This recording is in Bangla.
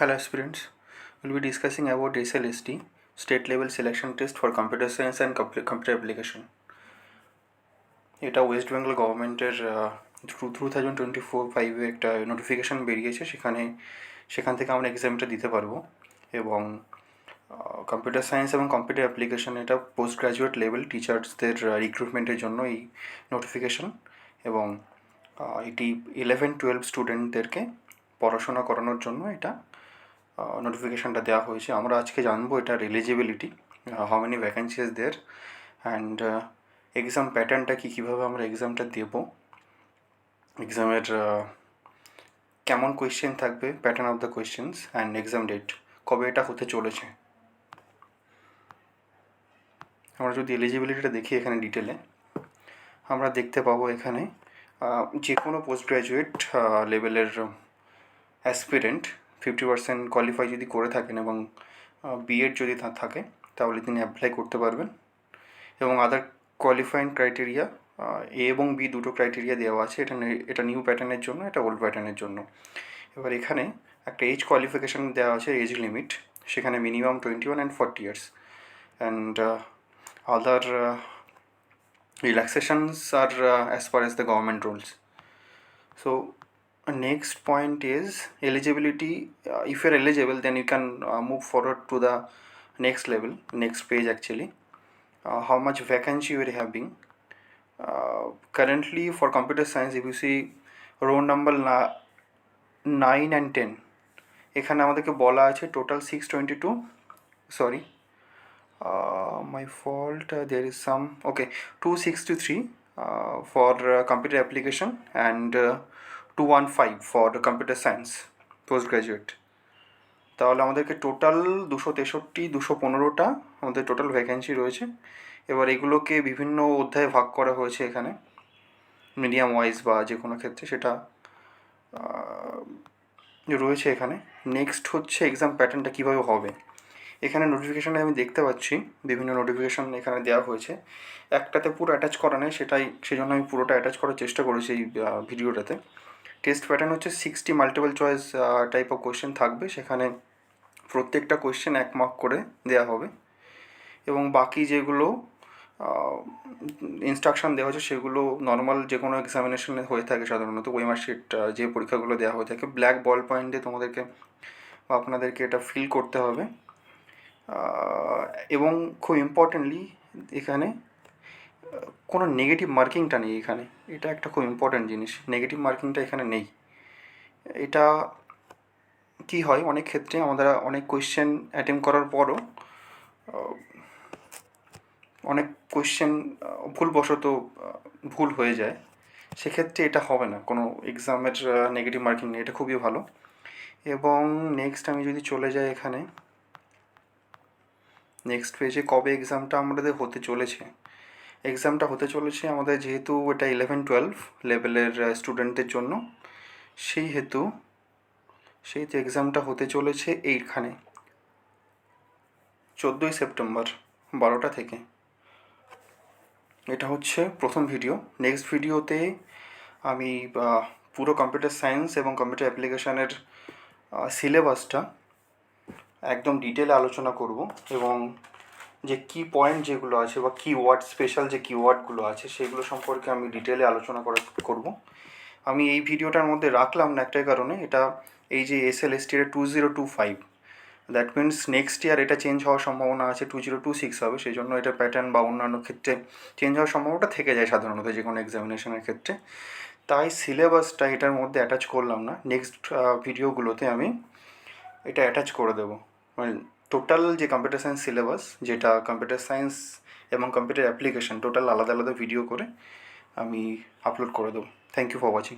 Hello aspirants, we'll be discussing about SLST, State Level Selection Test for Computer Science and Computer Application. এটা ওয়েস্ট বেঙ্গল গভর্নমেন্টের 2024-5 একটা নোটিফিকেশান বেরিয়েছে, সেখান থেকে আমরা এক্সামটা দিতে পারবো। এবং কম্পিউটার সায়েন্স এবং কম্পিউটার অ্যাপ্লিকেশন এটা পোস্ট গ্র্যাজুয়েট লেভেল টিচার্সদের রিক্রুটমেন্টের জন্য এই নোটিফিকেশান। এবং এটি 11-12 স্টুডেন্টদেরকে পড়াশোনা করানোর জন্য এটা নোটিফিকেশানটা দেওয়া হয়েছে। আমরা আজকে জানবো এটার eligibility, how many vacancies there, and exam প্যাটার্নটা কীভাবে আমরা এক্সামটা দেবো, এক্সামের কেমন কোয়েশ্চেন থাকবে, pattern of the questions, and exam date কবে এটা হতে চলেছে। আমরা যদি এলিজিবিলিটিটা দেখি এখানে ডিটেলে, আমরা দেখতে পাবো এখানে যে কোনো পোস্ট গ্র্যাজুয়েট লেভেলের অ্যাসপিরেন্ট 50% কোয়ালিফাই যদি করে থাকেন এবং বিএড যদি থাকে তাহলে তিনি অ্যাপ্লাই করতে পারবেন। এবং আদার কোয়ালিফাইং ক্রাইটেরিয়া এ এবং বি দুটো ক্রাইটেরিয়া দেওয়া আছে। এটা নিউ প্যাটার্নের জন্য, এটা ওল্ড প্যাটার্নের জন্য। এবার এখানে একটা এজ কোয়ালিফিকেশান দেওয়া আছে, এজ লিমিট, সেখানে minimum 21 and 40 years, and other relaxations are as per as the government rules. So next point is eligibility. If you're eligible, then you can move forward to the next level, next page actually. How much vacancy you are having. Currently for computer science, if you see row number 9 and 10, এখানে আমাদেরকে বলা আছে total 622, sorry, my fault, there is some, okay, 263 for computer application and 215 for computer science postgraduate. তাহলে আমাদেরকে টোটাল 215টা আমাদের টোটাল ভ্যাকেন্সি রয়েছে। এবার এগুলোকে বিভিন্ন অধ্যায়ে ভাগ করা হয়েছে এখানে, মিডিয়াম ওয়াইজ বা যে কোনো ক্ষেত্রে সেটা রয়েছে এখানে। নেক্সট হচ্ছে এক্সাম প্যাটার্নটা কীভাবে হবে। এখানে নোটিফিকেশানে আমি দেখতে পাচ্ছি বিভিন্ন নোটিফিকেশান এখানে দেওয়া হয়েছে, একটাতে পুরো অ্যাটাচ করা নেই, সেই জন্য আমি পুরোটা অ্যাটাচ করার চেষ্টা করেছি এই ভিডিওটাতে। টেস্ট প্যাটার্ন হচ্ছে 60 multiple choice type of question থাকবে, সেখানে প্রত্যেকটা কোয়েশ্চেন 1 মার্ক করে দেওয়া হবে। এবং বাকি যেগুলো ইনস্ট্রাকশান দেওয়া হচ্ছে সেগুলো নর্মাল যে কোনো এক্সামিনেশনে হয়ে থাকে সাধারণত, ওএমআর শিট যে পরীক্ষাগুলো দেওয়া হয়ে থাকে, ব্ল্যাক বল পয়েন্ট দিয়ে তোমাদেরকে বা আপনাদেরকে এটা ফিল করতে হবে। এবং খুব ইম্পর্টেন্টলি এখানে কোনো নেগেটিভ মার্কিংটা নেই এখানে, এটা একটা খুব ইম্পর্ট্যান্ট জিনিস, নেগেটিভ মার্কিংটা এখানে নেই। এটা কি হয়, অনেক ক্ষেত্রে আমরা অনেক কোয়েশ্চেন অ্যাটেম্প করার পরও অনেক কোয়েশ্চেন ভুলবশত ভুল হয়ে যায়, সেক্ষেত্রে এটা হবে না, কোনো এক্সামের নেগেটিভ মার্কিং নেই, এটা খুবই ভালো। এবং নেক্সট আমি যদি চলে যাই এখানে নেক্সট পেজে, কবে এক্সামটা আমাদের হতে চলেছে। এক্সামটা হতে চলেছে আমাদের, যেহেতু এটা 11-12 লেভেলের স্টুডেন্টদের জন্য, সেই হেতু এক্সামটা হতে চলেছে এইখানে 14ই সেপ্টেম্বর 12টা থেকে। এটা হচ্ছে প্রথম ভিডিও। নেক্সট ভিডিওতে আমি পুরো কম্পিউটার সায়েন্স এবং কম্পিউটার অ্যাপ্লিকেশানের সিলেবাসটা একদম ডিটেলে আলোচনা করব, এবং যে কি পয়েন্ট যেগুলো আছে বা কিওয়ার্ড, স্পেশাল যে কিওয়ার্ডগুলো আছে সেগুলো সম্পর্কে আমি ডিটেলে আলোচনা করব। আমি এই ভিডিওটার মধ্যে রাখলাম না একটাই কারণে, এটা এই যে SLST 2025, that means next year এটা চেঞ্জ হওয়ার সম্ভাবনা আছে, 2026 হবে, সেই জন্য এটা প্যাটার্ন বা অন্যান্য ক্ষেত্রে চেঞ্জ হওয়ার সম্ভাবনাটা থেকে যায় সাধারণত যে কোনো এক্সামিনেশনের ক্ষেত্রে। তাই সিলেবাসটা এটার মধ্যে অ্যাটাচ করলাম না, নেক্সট ভিডিওগুলোতে আমি এটা অ্যাটাচ করে দেবো। মানে টোটাল যে কম্পিউটার সায়েন্স সিলেবাস, যেটা কম্পিউটার সায়েন্স এবং কম্পিউটার অ্যাপ্লিকেশন টোটাল আলাদা আলাদা ভিডিও করে আমি আপলোড করে দেবো। Thank you for watching.